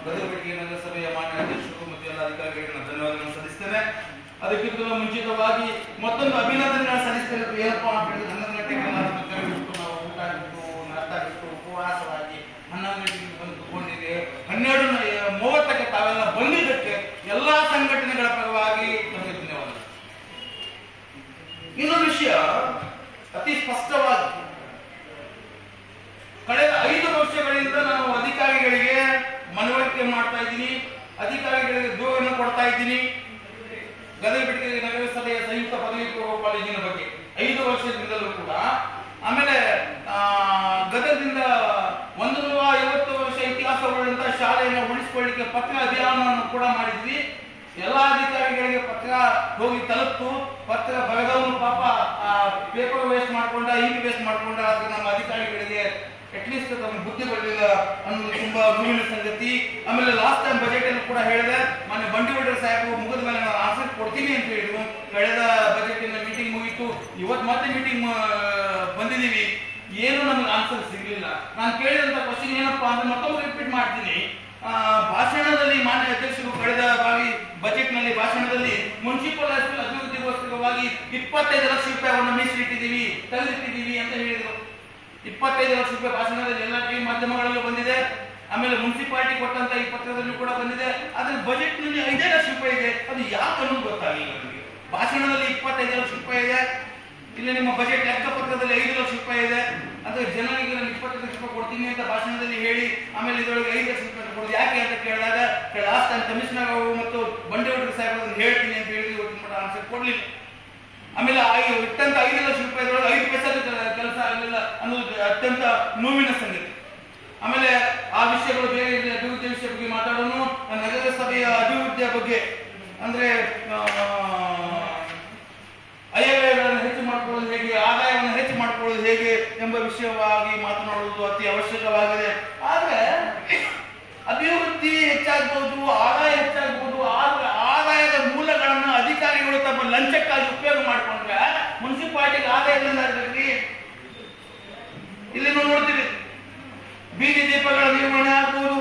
ಗದಗ ನಗರಸಭೆಯ ಮಾನ್ಯ ಅಧ್ಯಕ್ಷರು ಮತ್ತು ಎಲ್ಲ ಅಧಿಕಾರಿಗಳಿಗೆ ಧನ್ಯವಾದಗಳನ್ನು ಸಲ್ಲಿಸ್ತೇನೆ. ಅದಕ್ಕಿಂತ ಮುಂಚಿತವಾಗಿ ಮತ್ತೊಂದು ಅಭಿನಂದನೆಗಳನ್ನು ಸಲ್ಲಿಸ್ತೇನೆ. ಏನಪ್ಪಾ ಅಂತ ಹೇಳಿದ್ರೆ 11 ಗಂಟೆಗೆ ನಾವು ಊಟ ಬಿಟ್ಟು ನಾಷ್ಟ ಬಿಟ್ಟು ಉಪವಾಸವಾಗಿ 11 ಗಂಟೆಗೆ ಬಂದು ತಗೊಂಡಿದ್ದೇವೆ. 12:30ಕ್ಕೆ ತಾವೆಲ್ಲ ಬಂದಿದ್ದಕ್ಕೆ ಎಲ್ಲಾ ಸಂಘಟನೆಗಳ ಪರವಾಗಿ ನಮಗೆ ಧನ್ಯವಾದ. ಇನ್ನೊಂದು ವಿಷಯ ಅತಿ ಸ್ಪಷ್ಟವಾಗಿ ಕಳೆದ 5 ವರ್ಷಗಳಿಂದ ನಾನು ಅಧಿಕಾರಿಗಳಿಗೆ ಮನವರಿಕೆ ಮಾಡ್ತಾ ಇದ್ದೀನಿ, ಅಧಿಕಾರಿಗಳಿಗೆ ದೂರನ್ನು ಕೊಡ್ತಾ ಇದ್ದೀನಿ ಗದಗ ಬೆಳಗ್ಗೆ ನಗರಸಭೆಯ ಸಂಯುಕ್ತ ಪದವಿ ಪೂರ್ವ ಕಾಲೇಜಿನ ಬಗ್ಗೆ 5 ವರ್ಷದಿಂದಲೂ ಕೂಡ. ಆಮೇಲೆ ಗದಗದಿಂದ 150 ವರ್ಷ ಇತಿಹಾಸವುಳ್ಳಂತಹ ಶಾಲೆಯನ್ನು ಉಳಿಸಿಕೊಳ್ಳಿಕ್ಕೆ ಪತ್ರ ಅಭಿಯಾನವನ್ನು ಕೂಡ ಮಾಡಿದ್ವಿ. ಎಲ್ಲಾ ಅಧಿಕಾರಿಗಳಿಗೆ ಪತ್ರ ಹೋಗಿ ತಲುಪ್ತು. ಪತ್ರ ಬರೆದವನು ಪಾಪ ಪೇಪರ್ ವೇಸ್ಟ್ ಮಾಡ್ಕೊಂಡ, ಇಂಕ್ ವೇಸ್ಟ್ ಮಾಡ್ಕೊಂಡ. ಆದ್ರೆ ನಮ್ಮ ಅಧಿಕಾರಿಗಳಿಗೆ ಅಟ್ಲೀಸ್ಟ್ ತಮ್ಮ ಬುದ್ಧಿ ಬರಲಿಲ್ಲ ಅನ್ನೋದು ತುಂಬಾ ನೋವಿನ ಸಂಗತಿ. ಆಮೇಲೆ ಲಾಸ್ಟ್ ಟೈಮ್ ಬಜೆಟ್ ಅನ್ನು ಕೂಡ ಹೇಳಿದೆ, ಮೊನ್ನೆ ಬಂಡಿವಡ್ಡರ್ ಸಾಹೇಬರು ಮುಗಿದ ಮೇಲೆ ನಾನು ಆನ್ಸರ್ ಕೊಡ್ತೀನಿ ಅಂತ ಹೇಳಿದ್ರು. ಕಳೆದ ಬಜೆಟ್ ಮೀಟಿಂಗ್ ಮುಗಿತು, ಇವತ್ತು ಮತ್ತೆ ಮೀಟಿಂಗ್ ಬಂದಿದ್ದೀವಿ, ಏನು ನಮ್ಗೆ ಆನ್ಸರ್ ಸಿಗಲಿಲ್ಲ. ನಾನು ಕೇಳಿದಂತ ಕ್ವಶನ್ ಏನಪ್ಪಾ ಅಂದ್ರೆ ಮತ್ತೊಮ್ಮೆ ರಿಪೀಟ್ ಮಾಡ್ತೀನಿ. ಭಾಷಣದಲ್ಲಿ ಮಾನ್ಯ ಅಧ್ಯಕ್ಷರು ಕಳೆದ ಬಾರಿ ಬಜೆಟ್ ನಲ್ಲಿ ಭಾಷಣದಲ್ಲಿ ಮುನ್ಸಿಪಲ್ ಹೈಸ್ಕೂಲ್ ಅಭಿವೃದ್ಧಿಗೋಸ್ಕರವಾಗಿ 25 ಲಕ್ಷ ರೂಪಾಯಿಯನ್ನು ಮೀಸಲಿಟ್ಟಿದ್ದೀವಿ, ತೆಗೆದಿಟ್ಟಿದ್ದೀವಿ ಅಂತ ಹೇಳಿದ್ರು. 25 ಲಕ್ಷ ರೂಪಾಯಿ ಭಾಷಣದಲ್ಲಿ ಎಲ್ಲ ಟಿವಿ ಮಾಧ್ಯಮಗಳಲ್ಲೂ ಬಂದಿದೆ. ಆಮೇಲೆ ಮುನ್ಸಿಪಾಲಿಟಿ ಕೊಟ್ಟಂತ ಈ ಪತ್ರದಲ್ಲೂ ಕೂಡ ಬಂದಿದೆ. ಆದ್ರೆ ಬಜೆಟ್ ನಲ್ಲಿ 5 ಲಕ್ಷ ರೂಪಾಯಿ ಇದೆ. ಅದು ಯಾಕೆ ಅನ್ನೋದು ಗೊತ್ತಾಗಿಲ್ಲ ನನಗೆ. ಭಾಷಣದಲ್ಲಿ 25 ಲಕ್ಷ ರೂಪಾಯಿ ಇದೆ, ಇಲ್ಲಿ ನಿಮ್ಮ ಬಜೆಟ್ ಲೆಕ್ಕ ಪತ್ರದಲ್ಲಿ 5 ಲಕ್ಷ ರೂಪಾಯಿ ಇದೆ. ಅಂದ್ರೆ ಜನರಿಗೆ ನಾನು 25 ಲಕ್ಷ ರೂಪಾಯಿ ಕೊಡ್ತೀನಿ ಅಂತ ಭಾಷಣದಲ್ಲಿ ಹೇಳಿ ಆಮೇಲೆ ಇದರೊಳಗೆ 5 ಲಕ್ಷ ರೂಪಾಯಿ ಕೊಡೋದು ಯಾಕೆ ಅಂತ ಕೇಳಿದಾಗ ಲಾಸ್ಟ್ ಟೈಮ್ ಕಮಿಷನರ್ ಅವರು ಮತ್ತು ಬಂಡೇಗೌಡರು ಸಾಹೇಬ್ ಅದನ್ನು ಹೇಳ್ತೀನಿ ಅಂತ ಹೇಳಿ ಇವತ್ತಿನ ಮಟ್ಟ ಆನ್ಸರ್ ಕೊಡ್ಲಿಲ್ಲ. ಆಮೇಲೆ ಇಟ್ಟಂತ 5 ಲಕ್ಷ ರೂಪಾಯಿದೊಳಗೆ 5 ಪೈಸೆ ಕೆಲಸ ಆಗಲಿಲ್ಲ ಅನ್ನೋದು ಅತ್ಯಂತ ನೋವಿನ ಸಂಗತಿ. ಆಮೇಲೆ ಆ ವಿಷಯಗಳು ಬೇರೆ ಅಭಿವೃದ್ಧಿ ವಿಷಯ ಬಗ್ಗೆ ಮಾತಾಡೋನು. ನಗರಸಭೆಯ ಅಭಿವೃದ್ಧಿಯ ಬಗ್ಗೆ ಅಂದ್ರೆ ಅಯ್ಯಗಳನ್ನು ಹೆಚ್ಚು ಮಾಡಿಕೊಳ್ಳೋದು ಹೇಗೆ, ಆದಾಯವನ್ನು ಹೆಚ್ಚು ಮಾಡಿಕೊಳ್ಳೋದು ಹೇಗೆ ಎಂಬ ವಿಷಯವಾಗಿ ಮಾತನಾಡುವುದು ಅತಿ ಅವಶ್ಯಕವಾಗಿದೆ. ಆದ್ರೆ ಅಭಿವೃದ್ಧಿ ಹೆಚ್ಚಾಗಬಹುದು, ಆದಾಯ ಹೆಚ್ಚಾಗಬಹುದು. ಆದ್ರೆ ಆದಾಯದ ಮೂಲಗಳನ್ನು ಅಧಿಕಾರಿಗಳು ತಮ್ಮ ಲಂಚಕ್ಕಾಗಿ ಉಪಯೋಗ ಮಾಡಿಕೊಂಡ್ರೆ ಮುನ್ಸಿಪಾಲಿಟಿಗೆ ಆದಾಯದಿಂದ ಆಗಲಿ. ಇಲ್ಲಿ ನಾವು ನೋಡ್ತೀವಿ, ಬೀದಿ ದೀಪಗಳ ನಿರ್ವಹಣೆ ಆಗ್ಬೋದು,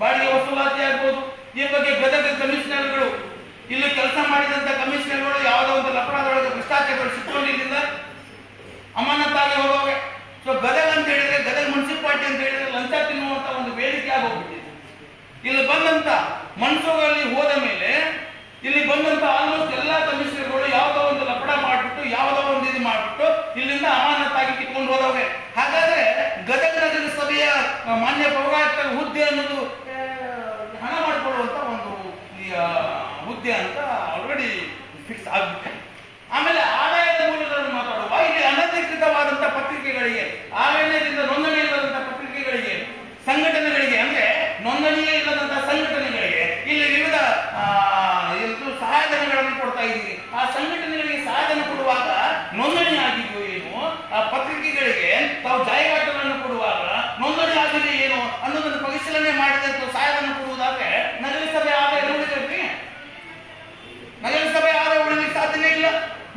ಬಾಡಿಗೆ ವಸೂಲಾತಿ ಆಗ್ಬೋದು. ಈ ಬಗ್ಗೆ ಗದಗ ಕಮಿಷನರ್ಗಳು ಇಲ್ಲಿ ಕೆಲಸ ಮಾಡಿದಂತ ಕಮಿಷನರ್ಗಳು ಯಾವುದೋ ಒಂದು ಲಪಡದೊಳಗೆ ಭ್ರಷ್ಟಾಚಾರಗಳು ಸಿಕ್ಕೊಂಡಿದ್ದರಿಂದ ಅಮಾನತಾಗಿ ಹೋಗೋವೆ. ಸೊ ಗದಗ ಅಂತ ಹೇಳಿದ್ರೆ, ಗದಗ ಮುನ್ಸಿಪಾಲಿಟಿ ಅಂತ ಹೇಳಿದ್ರೆ ಲಂಚ ತಿನ್ನುವಂತ ಒಂದು ವೇದಿಕೆ ಆಗೋಗ್ಬಿಟ್ಟಿದೆ. ಇಲ್ಲಿ ಬಂದಂತ ಮನ್ಸೂರಲ್ಲಿ ಹೋದ ಮೇಲೆ ಇಲ್ಲಿ ಬಂದಂತ ಆಲ್ಮೋಸ್ಟ್ ಎಲ್ಲಾ ಕಮಿಷನರ್ಗಳು ಯಾವುದೋ ಒಂದು ಲಪಡ ಮಾಡ್ಬಿಟ್ಟು ಯಾವುದೋ ಒಂದು ಇದು ಮಾಡ್ಬಿಟ್ಟು ಇಲ್ಲಿಂದ ಅಮಾನತಾಗಿ ಕಿತ್ಕೊಂಡು ಹೋದವೆ. ಹಾಗಾದ್ರೆ ಗದಗ ನಗರಸಭೆಯ ಮಾನ್ಯ ಪೌರಾಯುಕ್ತರ ಹುದ್ದೆ ಅನ್ನೋದು ಹಣ ಮಾಡಿಕೊಳ್ಳುವಂತ ಒಂದು ಹುದ್ದೆ ಅಂತ ಆಲ್ರೆಡಿ ಫಿಕ್ಸ್ ಆಗ್ಬಿಟ್ಟೆ. ಆಮೇಲೆ ಆದಾಯದ ಮೂಲಗಳನ್ನು ಮಾತಾಡುವ ಇಲ್ಲಿ ಅನಧಿಕೃತವಾದಂತಹ ಪತ್ರಿಕೆಗಳಿಗೆ, ಆದಾಯದಿಂದ ನೋಂದಣಿ ಇಲ್ಲದಂತಹ ಪತ್ರಿಕೆಗಳಿಗೆ, ಸಂಘಟನೆಗಳಿಗೆ, ಅಂದ್ರೆ ನೋಂದಣಿಯೇ ಇಲ್ಲದಂತಹ ಸಂಘಟನೆಗಳಿಗೆ ಇಲ್ಲಿ ವಿವಿಧ ಸಹಾಯಧನಗಳನ್ನು ಕೊಡ್ತಾ ಇದ್ದೀವಿ. ಆ ಸಂಘಟನೆಗಳಿಗೆ ಸಹಾಯಧನ ಕೊಡುವಾಗ ನೋಂದಣಿ ಆಗಿದೆಯೋ ಏನು, ಆ ಪತ್ರಿಕೆಗಳಿಗೆ ತಾವು ಜಾಹೀರಾತುಗಳನ್ನು ಕೊಡುವಾಗ ನೋಂದಣಿ ಆಗಿದೆ ಏನು ಅನ್ನೋದನ್ನು ಪರಿಶೀಲನೆ ಮಾಡಿದಂತ ಸಹಾಯಧನ ಕೊಡುವುದಾದ್ರೆ ನಗರಸಭೆ ಆದಾಯ ಉಳಿದಿರ್ತೀವಿ. ನಗರಸಭೆ ಆದಾಯ ಉಳಿಲಿಕ್ಕೆ ಸಾಧ್ಯನೇ ಇಲ್ಲ.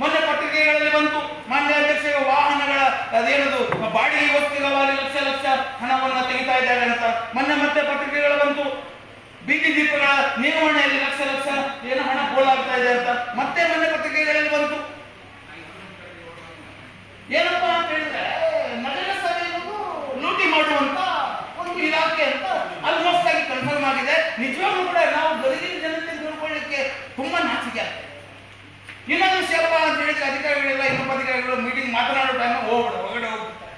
ಮೊನ್ನೆ ಪತ್ರಿಕೆಗಳಲ್ಲಿ ಬಂತು, ಮಾನ್ಯ ಅಧ್ಯಕ್ಷರ ವಾಹನಗಳ ಅದೇನದು ಬಾಡಿಗೆಗೋಸ್ಕರವಾಗಿ ಲಕ್ಷ ಹಣವನ್ನ ತೆಗಿತಾ ಇದ್ದಾರೆ ಅಂತ. ಮೊನ್ನೆ ಮತ್ತೆ ಪತ್ರಿಕೆಗಳು ಬಂತು, ಬೀದಿ ದೀಪಗಳ ನಿರ್ವಹಣೆಯಲ್ಲಿ ಲಕ್ಷ ಏನು ಹಣ ಪೋಲಾಗ್ತಾ ಇದೆ ಅಂತ. ಮತ್ತೆ ಮೊನ್ನೆ ಪತ್ರಿಕೆಗಳಲ್ಲಿ ಬಂತು. ಏನಪ್ಪಾ ಅಂತ ಹೇಳಿದ್ರೆ ನಗರಸಭೆ ಲೂಟಿ ಮಾಡುವಂತ ಒಂದು ಇಲಾಖೆ ಅಂತ ಆಲ್ಮೋಸ್ಟ್ ಆಗಿ ಕನ್ಫರ್ಮ್ ಆಗಿದೆ. ನಿಜವಾಗ್ಲೂ ಕೂಡ ನಾವು ಗದಗಿನ ಜನತೆ ನೋಡ್ಕೊಳ್ಳಿಕ್ಕೆ ತುಂಬಾ ನಾಚಿಕೆ ಆಗ್ತದೆ. ಇನ್ನೊಂದು ವಿಷಯಪ್ಪ ಅಂತ ಹೇಳಿದ್ರೆ ಅಧಿಕಾರಿಗಳೆಲ್ಲ ಇನ್ನೊಬ್ಬ ಅಧಿಕಾರಿಗಳು ಮೀಟಿಂಗ್ ಮಾತನಾಡೋ ಟೈಮ್ ಹೊರಗಡೆ ಹೋಗ್ಬಿಡ್ತಾರೆ.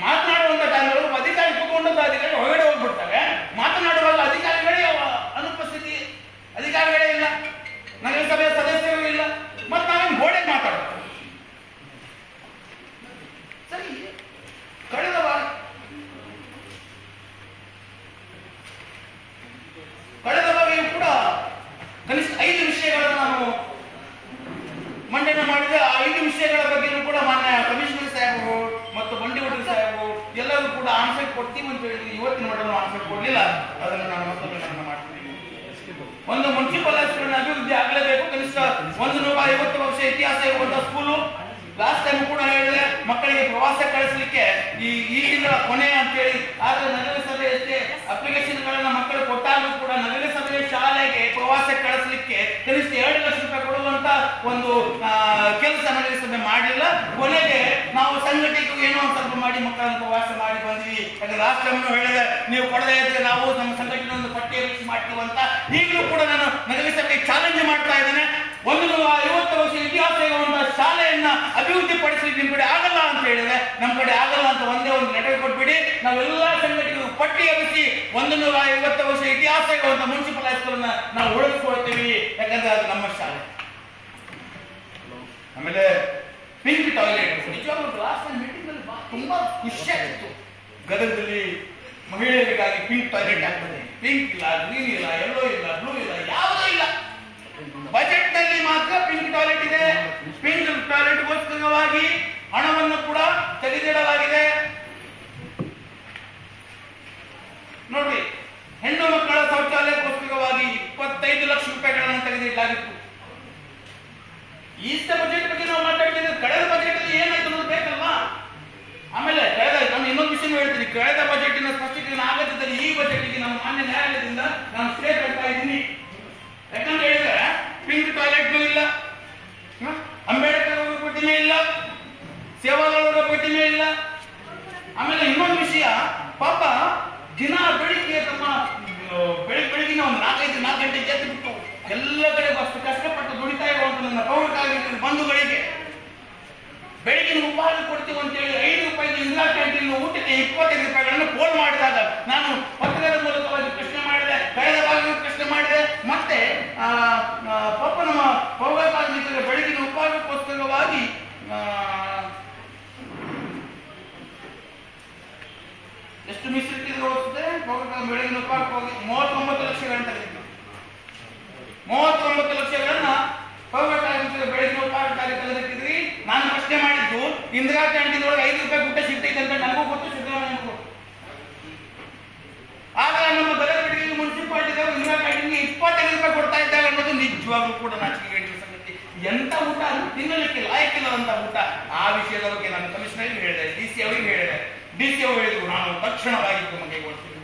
ಮಾತನಾಡುವಂತ ಟೈಮ್ ಅಧಿಕಾರಿ ಕೂತ್ಕೊಂಡಂತ ಅಧಿಕಾರಿ ಹೊರಗಡೆ ಹೋಗ್ಬಿಡ್ತಾರೆ. ಮಾತನಾಡುವಾಗ ಅಧಿಕಾರಿಗಳೇ ಅನುಪಸ್ಥಿತಿ, ಅಧಿಕಾರಿಗಳೇ ಇಲ್ಲ, ನಗರಸಭೆಯ ಸದಸ್ಯರು ಇಲ್ಲ. ಮತ್ತೆ ನಾವೇನು ಗೋಡೆ ಮಾತಾಡ್ತೇವೆ. ಸರಿ, ಕಳೆದ ಬಾರಿಯೂ ಕೂಡ ಕನಿಷ್ಠ 5 ವಿಷಯಗಳನ್ನು ನಾನು ಮಂಡನೆ ಮಾಡಿದೆ. ಆ 5 ವಿಷಯಗಳ ಬಗ್ಗೆಯೂ ಕೂಡ ಮಾನ್ಯ ಕಮಿಷನರ್ ಸಾಹೇಬರು ಮತ್ತು ಬಂಡಿವಡ್ಡರ್ ಸಾಹೇಬರು ಎಲ್ಲರೂ ಕೂಡ ಆನ್ಸರ್ ಕೊಡ್ತೀವಿ ಅಂತ ಹೇಳಿದ್ರು. ಇವತ್ತಿನ ಮಟ್ಟನ್ನು ಆನ್ಸರ್ ಕೊಡಲಿಲ್ಲ. ಅದನ್ನು ನಾನು ಮತ್ತೊಮ್ಮೆ ಗಮನ ಮಾಡ್ತೀನಿ. ಒಂದು ಮುನ್ಸಿಪಲ್ ಹೈಸ್ಕೂಲಿನ ಅಭಿವೃದ್ಧಿ ಆಗಲೇಬೇಕು. ಕನಿಷ್ಠ 150 ವರ್ಷ ಇತಿಹಾಸ ಇರುವಂತಹ ಸ್ಕೂಲು. ಲಾಸ್ಟ್ ಟೈಮ್ ಕೂಡ ಹೇಳಿದ್ರೆ ಮಕ್ಕಳಿಗೆ ಪ್ರವಾಸ ಕಳಿಸಲಿಕ್ಕೆ ಈ ತಿಂಗಳ ಕೊನೆ ಅಂತೇಳಿ. ಆದ್ರೆ ನಗರಸಭೆ ಅಷ್ಟೇ ಅಪ್ಲಿಕೇಶನ್ಗಳನ್ನ ಮಕ್ಕಳ ಒಂದು ಕೆಲಸ ನಗರಸಭೆ ಮಾಡಲಿಲ್ಲ. ಕೊನೆಗೆ ನಾವು ಸಂಘಟನೆಗೂ ಏನೋ ಒಂದು ಸ್ವಲ್ಪ ಮಾಡಿ ಮಕ್ಕಳನ್ನು ಪ್ರವಾಸ ಮಾಡಿ ಬಂದ್ವಿ. ಯಾಕಂದ್ರೆ ರಾಷ್ಟ್ರವನ್ನು ಹೇಳಿದೆ, ನೀವು ಕೊಡದೇ ಇದ್ರೆ ನಾವು ನಮ್ಮ ಸಂಘಟನೆ ಒಂದು ಪಠ್ಯ ಮಾಡ್ತೀವಿ ಅಂತ. ಈಗಲೂ ಕೂಡ ನಾನು ನಗರಸಭೆಗೆ ಚಾಲೆಂಜ್ ಮಾಡ್ತಾ ಇದ್ದೇನೆ. 150 ವರ್ಷ ಇತಿಹಾಸ ಇರುವಂತಹ ಶಾಲೆಯನ್ನ ಅಭಿವೃದ್ಧಿ ಪಡಿಸಲಿಕ್ಕೆ ನಿಮ್ಮ ಕಡೆ ಆಗಲ್ಲ ಅಂತ ಹೇಳಿದ್ರೆ, ನಮ್ಮ ಕಡೆ ಆಗಲ್ಲ ಅಂತ ಒಂದೇ ಒಂದು ಲೆಟರ್ ಕೊಟ್ಬಿಡಿ. ನಾವೆಲ್ಲಾ ಸಂಘಟನೆಗಳು ಪಟ್ಟಿ ಎಬ್ಬಿಸಿ 150 ವರ್ಷ ಇತಿಹಾಸ ಇರುವಂತಹ ಮುನ್ಸಿಪಲ್ ಹೈಸ್ಕೂಲ್ ನಾವು ಉಳಿಸ್ಕೊಳ್ತೀವಿ. ಯಾಕಂದ್ರೆ ಅದು ನಮ್ಮ ಶಾಲೆ. ಆಮೇಲೆ ಪಿಂಕ್ ಟಾಯ್ಲೆಟ್ ನಿಜವಾಗ್ಲೂ ಲಾಸ್ಟ್ ಮೀಟಿಂಗ್ ಅಲ್ಲಿ ತುಂಬಾ ಖುಷಿ ಆಗಿತ್ತು. ಗದಗದಲ್ಲಿ ಮಹಿಳೆಯರಿಗಾಗಿ ಪಿಂಕ್ ಟಾಯ್ಲೆಟ್ ಆಗ್ತದೆ. ಪಿಂಕ್ ಇಲ್ಲ, ಗ್ರೀನ್ ಇಲ್ಲ, ಯೆಲ್ಲೋ ಇಲ್ಲ, ಬ್ಲೂ ಇಲ್ಲ, ಯಾವುದೂ ಇಲ್ಲ. ಬಜೆಟ್ ನಲ್ಲಿ ಮಾತ್ರ ಪಿಂಕ್ ಟಾಯ್ಲೆಟ್ ಇದೆ. ಪಿಂಕ್ ಟಾಯ್ಲೆಟ್ಗೋಸ್ಕರವಾಗಿ ಹಣವನ್ನು ಕೂಡ ತೆಗೆದಿಡಲಾಗಿದೆ. ನೋಡ್ರಿ, ಹೆಣ್ಣು ಮಕ್ಕಳ ಶೌಚಾಲಯಕ್ಕೋಸ್ಕರವಾಗಿ 25 ಲಕ್ಷ ರೂಪಾಯಿಗಳನ್ನು ತೆಗೆದಿಡಲಾಗಿತ್ತು. ಈಸ್ಟ ಬಜೆಟ್ ಬಗ್ಗೆ ನಾವು ಮಾತಾಡ್ತಿದ್ದೆ. ಕಳೆದ ಬಜೆಟ್ ಅಲ್ಲಿ ಏನಾಯ್ತು ಅನ್ನೋದು ಬೇಕಲ್ವಾ? ಆಮೇಲೆ ನಾನು ಇನ್ನೊಂದು ವಿಷಯ ಹೇಳ್ತೀನಿ. ಕಳೆದ ಬಜೆಟಿನ ಸ್ಪಷ್ಟೀಕರಣ ಆಗದಿದ್ದಲ್ಲಿ ಈ ಬಜೆಟ್ಗೆ ನಮ್ಮ ಮಾನ್ಯ ನ್ಯಾಯಾಲಯದಿಂದ ನಾನು ಸ್ಟೇ ಕೊಡ್ತಾ ಇದ್ದೀನಿ. ಯಾಕಂತ ಹೇಳಿದ್ರೆ ಪಿಂಕ್ ಟಾಯ್ಲೆಟ್ ಇಲ್ಲ, ಅಂಬೇಡ್ಕರ್ ಅವರ ಪ್ರತಿಮೆ ಇಲ್ಲ, ಸೇವಾಲಾಲ್ ಅವರ ಪ್ರತಿಮೆ ಇಲ್ಲ. ಆಮೇಲೆ ಇನ್ನೊಂದು ವಿಷಯ, ಪಾಪ ದಿನ ಬೆಳಿಗ್ಗೆ ತಮ್ಮ ಬೆಳಗಿನ ಒಂದು 4 ಗಂಟೆ ಎದ್ದು ಬಿಟ್ಟು ಎಲ್ಲ ಕಡೆ ಅಷ್ಟು ಕಷ್ಟಪಟ್ಟು ದುಡಿತಾ ಇರುವಂತ ನನ್ನ ಪೌರ ಕಾರ್ಮಿಕರ ಬಂಧುಗಳಿಗೆ ಬೆಳಗಿನ ಉಪಹಾರ ಕೊಡ್ತೀವಿ ಅಂತೇಳಿ 5 ರೂಪಾಯಿ ಇಂದಿರಾ ಕ್ಯಾಂಟೀನ್ ಊಟಕ್ಕೆ 25 ರೂಪಾಯಿಗಳನ್ನು ಪೋಲ್ ಮಾಡಿದಾಗ ನಾನು ಪತ್ರದ ಮೂಲಕವಾಗಿ ಪ್ರಶ್ನೆ ಮಾಡಿದೆ, ಕಳೆದ ಭಾಗದಲ್ಲಿ ಪ್ರಶ್ನೆ ಮಾಡಿದೆ. ಮತ್ತೆ ಪಾಪ ನಮ್ಮ ಪೌರ ಕಾರ್ಮಿಕರ ಬೆಳಗಿನ ಉಪಹಾರಕ್ಕೋಸ್ಕರವಾಗಿ ಎಷ್ಟು ಮೀಸಲಿಟ್ಟಿದ್ರು ಹೋಗ್ತದೆ. ಬೆಳಗಿನ ಉಪಹಾರಕ್ಕೋಗಿ 39 ಲಕ್ಷಗಳನ್ನು ತೆಗೆದಿತ್ತು. 39 ಲಕ್ಷಗಳನ್ನ ಪೌರ ಕಾರ್ಮಿಕರ ಬೆಳಗಿನ ಉಪಹಾರಕ್ಕಾಗಿ ತೆಗೆದಿಟ್ಟಿದ್ರಿ. ನಾನು ಪ್ರಶ್ನೆ ಮಾಡಿದ್ದು, ಇಂದಿರಾ ಕ್ಯಾಂಟೀನ್ ಒಳಗೆ 5 ರೂಪಾಯಿ ಊಟ ಸಿಗ್ತೈತೆ ಅಂತ ನನಗೂ ಗೊತ್ತು, ಸಿದ್ದರಾಮಯ್ಯನಿಗೂ. ಆಗ ನಮ್ಮ ಗದಗ ಮುನ್ಸಿಪಾಲಿಟಿದವರು ಇಂದಿರಾ ಕ್ಯಾಂಟೀನ್ಗೆ 25 ರೂಪಾಯಿ ಕೊಡ್ತಾ ಇದ್ದಾರೆ ಅನ್ನೋದು ನಿಜವಾಗ್ಲೂ ಕೂಡ ನಾಚಿಕೆಗೇಡಿನ ಸಂಗತಿ. ಎಂತ ಊಟ ತಿನ್ನಲಿಕ್ಕೆ ಲಾಯಕ್ಕಿಲ್ಲ ಅಂತ ಊಟ. ಆ ವಿಷಯದ ಬಗ್ಗೆ ನಾನು ಕಮಿಷನರ್ಗೆ ಹೇಳಿದೆ, DC ಅವರಿಗೆ ಹೇಳಿದೆ. DC ಅವರು ಹೇಳಿದ್ರು, ನಾನು ತಕ್ಷಣವಾಗಿ ನಮಗೆ ಕೊಡ್ತೀನಿ.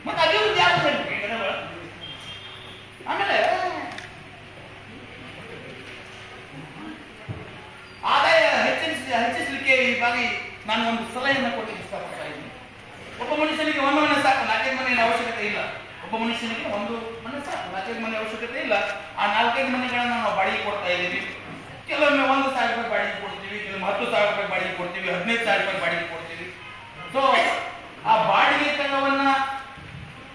ಮತ್ತೆ ಅಭಿವೃದ್ಧಿ ಆಗುತ್ತೆ. ಆಮೇಲೆ ಆದಾಯ ಹೆಚ್ಚಿಸಲಿಕ್ಕೆ ಈ ಬಾರಿ ನಾನು ಒಂದು ಸಲಹೆಯನ್ನು ಕೊಡಲಿಕ್ಕೆ ಇಷ್ಟಪಡ್ತಾ ಇದ್ದೀನಿ. ಒಬ್ಬ ಮನುಷ್ಯನಿಗೆ ಒಂದು ಮನೆ ಸಾಕು, 4-5 ಮನೆಯ ಅವಶ್ಯಕತೆ ಇಲ್ಲ. ಒಬ್ಬ ಮನುಷ್ಯನಿಗೆ ಒಂದು ಮನೆ ಸಾಕು, 4-5 ಮನೆ ಅವಶ್ಯಕತೆ ಇಲ್ಲ. ಆ 4-5 ಮನೆಗಳನ್ನು ನಾವು ಬಾಡಿಗೆ ಕೊಡ್ತಾ ಇದ್ದೀವಿ. ಕೆಲವೊಮ್ಮೆ 1,000 ರೂಪಾಯಿ ಬಾಡಿಗೆ ಕೊಡ್ತೀವಿ, ಕೆಲವೊಮ್ಮೆ 10,000 ರೂಪಾಯಿ ಬಾಡಿಗೆ ಕೊಡ್ತೀವಿ, 15,000 ರೂಪಾಯಿ ಬಾಡಿಗೆ ಕೊಡ್ತೀವಿ. ಸೊ ಆ ಬಾಡಿಗೆ ಕರವನ್ನ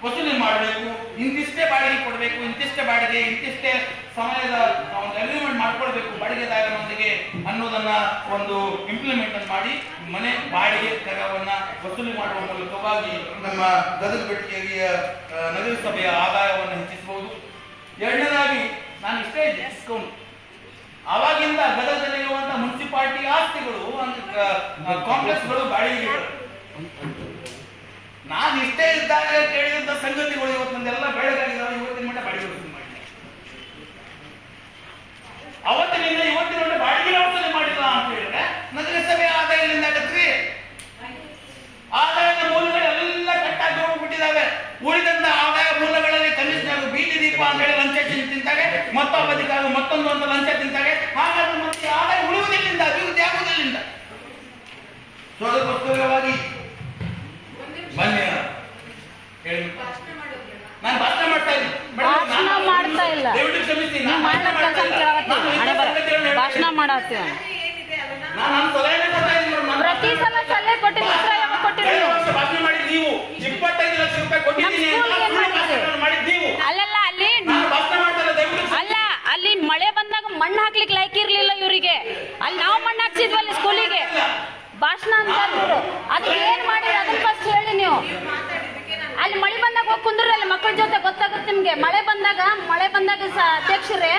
ವಸೂಲಿ ಮಾಡಬೇಕು. ಇಂತಿಷ್ಟೇ ಬಾಡಿಗೆ ಕೊಡಬೇಕು, ಇಂತಿಷ್ಟೇ ಬಾಡಿಗೆ, ಇಂತಿಷ್ಟೇ ಸಮಯದ ಒಂದು ಅಗ್ರಿಮೆಂಟ್ ಮಾಡ್ಕೊಳ್ಬೇಕು ಬಾಡಿಗೆದಾರನೊಂದಿಗೆ ಅನ್ನೋದನ್ನ ಒಂದು ಇಂಪ್ಲಿಮೆಂಟ್ ಮಾಡಿ ಮನೆ ಬಾಡಿಗೆ ಕರವನ್ನ ವಸೂಲಿ ಮಾಡುವ ಮೂಲಕವಾಗಿ ನಮ್ಮ ಗದಗ ಬೆಟಗೇರಿಯ ನಗರಸಭೆಯ ಆದಾಯವನ್ನು ಹೆಚ್ಚಿಸಬಹುದು. ಎರಡನೇದಾಗಿ ನಾನು ಇಷ್ಟೇ ಡಿಸ್ಕೌಂಟ್. ಆವಾಗಿಂದ ಗದಗದಲ್ಲಿರುವಂತಹ ಮುನ್ಸಿಪಾಲಿಟಿ ಆಸ್ತಿಗಳು, ಕಾಂಪ್ಲೆಕ್ಸ್ಗಳು ಬಾಡಿಗೆಗಳು. ನಾನು ಇಷ್ಟೇ ಇದ್ದಾಗ ಕೇಳಿದಂತ ಸಂಗತಿಗಳು ಇವತ್ತು ನಂದೆಲ್ಲ ಬೆಳಗಾಗಿದ್ದಾವೆ. ಇವತ್ತಿನ ಮಟ್ಟ ಬಾಡಿಗೆ ವಸೂಲಿ ಮಾಡಿ, ಅವತ್ತಿನಿಂದ ಇವತ್ತಿನ ಮಟ್ಟ ಬಾಡಿಗೆ ವಸೂಲಿ ಮಾಡಿಲ್ಲ ಅಂತ ಹೇಳಿದ್ರೆ ನಗರಸಭೆ ಆದಾಯದಿಂದ ಆಗತ್ರಿ. ಆದಾಯದ ಮೂಲಗಳೆಲ್ಲ ಕಟ್ಟಾಗಿ ಹೋಗ್ಬಿಟ್ಟಿದ್ದಾವೆ. ಉಳಿದಂತ ಆದಾಯ ಮೂಲಗಳಲ್ಲಿ ಕಮಿಷನರ್ ಬೀದಿ ದೀಪ ಅಂತ ಹೇಳಿ ಲಂಚ ತಿಂತಾರೆ, ಮತ್ತೊಬ್ಬ ಅಧಿಕಾರಿ ಮತ್ತೊಂದು ಅಂತ ಲಂಚ ತಿಂತಾರೆ. ಹಾಗಾದ್ರೆ ಮತ್ತೆ ಆದಾಯ ಉಳಿಯುವುದಿಲ್ಲಿಂದ, ಅಭಿವೃದ್ಧಿ ಆಗುವುದಿಲ್ಲಿಂದ. ಸೊ ಅದಕ್ಕೋಸ್ಕರವಾಗಿ ಬನ್ನಿ ಹೇಳಿ, ನಾನು ಭಾಷಣ ಮಾಡ್ತಾ ಇದ್ದೀನಿ. ದಯವಿಟ್ಟು ಕ್ಷಮಿಸಿ, ಭಾಷಣ ಮಾಡತ್ತೀವಿ. ನಾನು ಸಲಹೆ ಕೊಡ್ತಾ ಇದ್ದೀನಿ. ಪ್ರತಿ ಸಲ ಸಲಹೆ ಕೊಟ್ಟಿಲ್ಲ, ಭಾಷಣ ಮಾಡಿ ನೀವು 25 ಲಕ್ಷ ರೂಪಾಯಿ ಕೊಟ್ಟಿದ್ದೀನಿ ಮಾಡಿದ್ ನೀವು. ಅಲ್ಲಲ್ಲ, ಅಲ್ಲಿ ಭಾಷಣ ಮಾಡ್ತಾರೆ. ಅಲ್ಲ, ಅಲ್ಲಿ ಮಳೆ ಬಂದಾಗ ಮಣ್ಣು ಹಾಕ್ಲಿಕ್ಕೆ ಲೈಕ್ ಇರ್ಲಿಲ್ಲ ಇವರಿಗೆ. ಅಲ್ಲಿ ನಾವು ಮಣ್ಣು ಹಾಕ್ಸಿದ್ವಲ್ಲ ಸ್ಕೂಲಿಗೆ. ಭಾಷಣ ಅಂತ ಅದು ಏನ್ ಮಾಡಿರಿ ಅದನ್ನ ಫಸ್ಟ್ ಹೇಳಿ ನೀವು. ಅಲ್ಲಿ ಮಳೆ ಬಂದಾಗ ಹೋಗಿ ಕುಂದ್ರಲ್ಲಿ ಮಕ್ಕಳ ಜೊತೆ ಗೊತ್ತಾಗುತ್ತೆ ನಿಮ್ಗೆ. ಮಳೆ ಬಂದಾಗ ಅಧ್ಯಕ್ಷರೇ,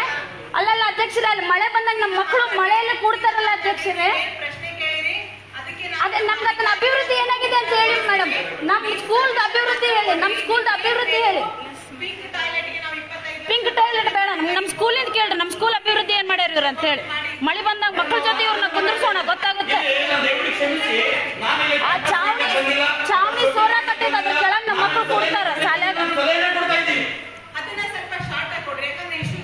ಅಲ್ಲಲ್ಲ ಅಧ್ಯಕ್ಷರೇ, ಅಲ್ಲಿ ಮಳೆ ಬಂದಾಗ ನಮ್ಮ ಮಕ್ಕಳು ಮಳೆಯಲ್ಲಿ ಕೂಡ್ತಾರಲ್ಲ ಅಧ್ಯಕ್ಷರೇ. ಅದೇ ನಮ್ಗೆ ಅದನ್ನ ಅಭಿವೃದ್ಧಿ ಏನಾಗಿದೆ ಅಂತ ಹೇಳಿ ಮೇಡಮ್. ನಮ್ಮ ಸ್ಕೂಲ್ದ ಅಭಿವೃದ್ಧಿ ಹೇಳಿ, ನಮ್ಮ ಸ್ಕೂಲ್ದ ಅಭಿವೃದ್ಧಿ ಹೇಳಿ. ಪಿಂಕ್ ಟಾಯ್ಲೆಟ್ ಬೇಡ, ನಮ್ಮ ಸ್ಕೂಲಿಂದ ಕೇಳ್ರಿ, ನಮ್ಮ ಸ್ಕೂಲ್ ಅಭಿವೃದ್ಧಿ ಏನ್ ಮಾಡ್ಯಾರ ಇವ್ರ ಅಂತ ಹೇಳಿ. ಮಳೆ ಬಂದಾಗ ಮಕ್ಕಳ ಜೊತೆ ಇವ್ರನ್ನ ಕುಂದ್ರಿಸೋಣ, ಗೊತ್ತಾಗುತ್ತೆ. ಆ ಚಾವಣಿ ಸೋರ ಕಟ್ಟಿದ ಅದ್ರ ಕೆಳಗೆ ನಮ್ಮ ಮಕ್ಕಳು ಕೂಡ್ತಾರ ಶಾಲೆಯಾಗ. ಅದನ್ನ ಸ್ವಲ್ಪ ಶಾರ್ಟ್ ಆಗಿ ಕೊಡ್ರಿ, ಯಾಕಂದ್ರೆ ಇಷ್ಟು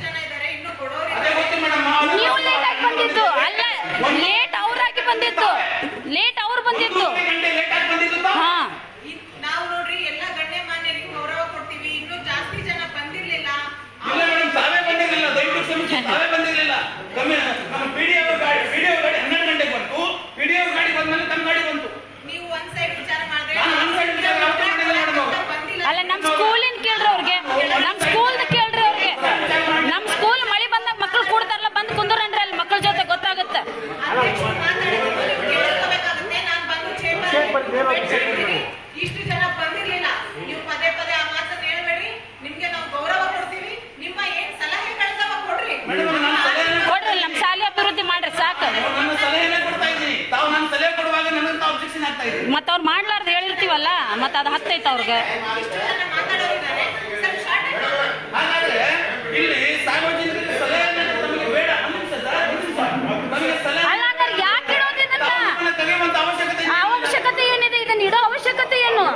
ಮತ್ತ ಅದು ಹತ್ತೈತ ಅವ್ರಿಗೆ. ಹಾಗಾದ್ರೆ ಇಲ್ಲಿ ಸಾರ್ವಜನಿಕರಿಗೆ ಸಲಹೆ ನಮಗೆ ಬೇಡ. ನಮಗೆ ಸಲಹೆ ಅಲ್ಲ ಹಂಗಾರೆ ಯಾಕೆ ಇಡೋದಿದನ್ನ? ತೆಗೆಯುವಂತ ಅವಶ್ಯಕತೆ ಅವಶ್ಯಕತೆ ಏನಿದೆ? ಇದನ್ನ ಇಡೋ ಅವಶ್ಯಕತೆ ಏನು?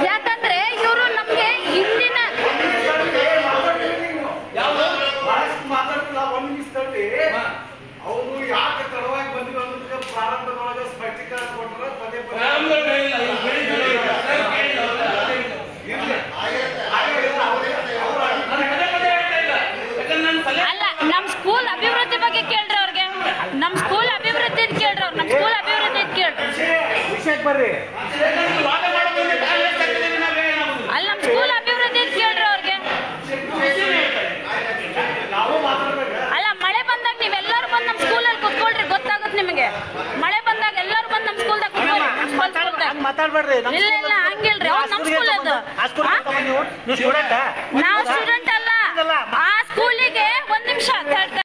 ಯಾಕಂದ್ರೆ ಇವರು ನಮ್ಗೆ ಹಿಂದಿನ ಅವರು ಯಾಕೆ ತಡವಾಗಿ ಬಂದಿರೋ ಅನ್ನೋದಕ್ಕೆ ಪ್ರಾರಂಭದೊಳಗೆ ಸ್ಪಷ್ಟೀಕರಣ ಕೊಟ್ಟರೆ ಪದೇ ಪದೇ ಅಲ್ಲ ನಮ್ ಸ್ಕೂಲ್ ಅಭಿವೃದ್ಧಿ ಬಗ್ಗೆ ಕೇಳ್ರಿ ಅವ್ರಿಗೆ. ನಮ್ ಸ್ಕೂಲ್ ಅಭಿವೃದ್ಧಿ ಕೇಳ್ರಿ ಅವ್ರು. ನಮ್ ಸ್ಕೂಲ್ ಅಭಿವೃದ್ಧಿ ಕೇಳ್ರಿ. ವಿಷಯಕ್ಕೆ ಬರ್ರಿ. ಅಲ್ಲಿ ನಮ್ ಸ್ಕೂಲ್ ಅಭಿವೃದ್ಧಿ ಕೇಳ್ರಿ ಅವ್ರಿಗೆ. ಅಲ್ಲ ಮಳೆ ಬಂದಾಗ ನೀವೆಲ್ಲರೂ ಬಂದು ನಮ್ ಸ್ಕೂಲಲ್ಲಿ ಕುತ್ಕೊಳ್ರಿ, ಗೊತ್ತಾಗುತ್ತೆ ನಿಮಗೆ. ಮಳೆ ಬಂದಾಗ ಎಲ್ಲರೂ ಬಂದು ನಮ್ ಸ್ಕೂಲ್ದಾಗ ಮಾತಾಡ್ಬೇಡ್ರಿ. ಇಲ್ಲ ಇಲ್ಲ ಹಂಗಿಲ್ರಿ. ಅವ್ರು ನಮ್ ಸ್ಕೂಲ್ ಅದು. ನಾವು ಸ್ಟೂಡೆಂಟ್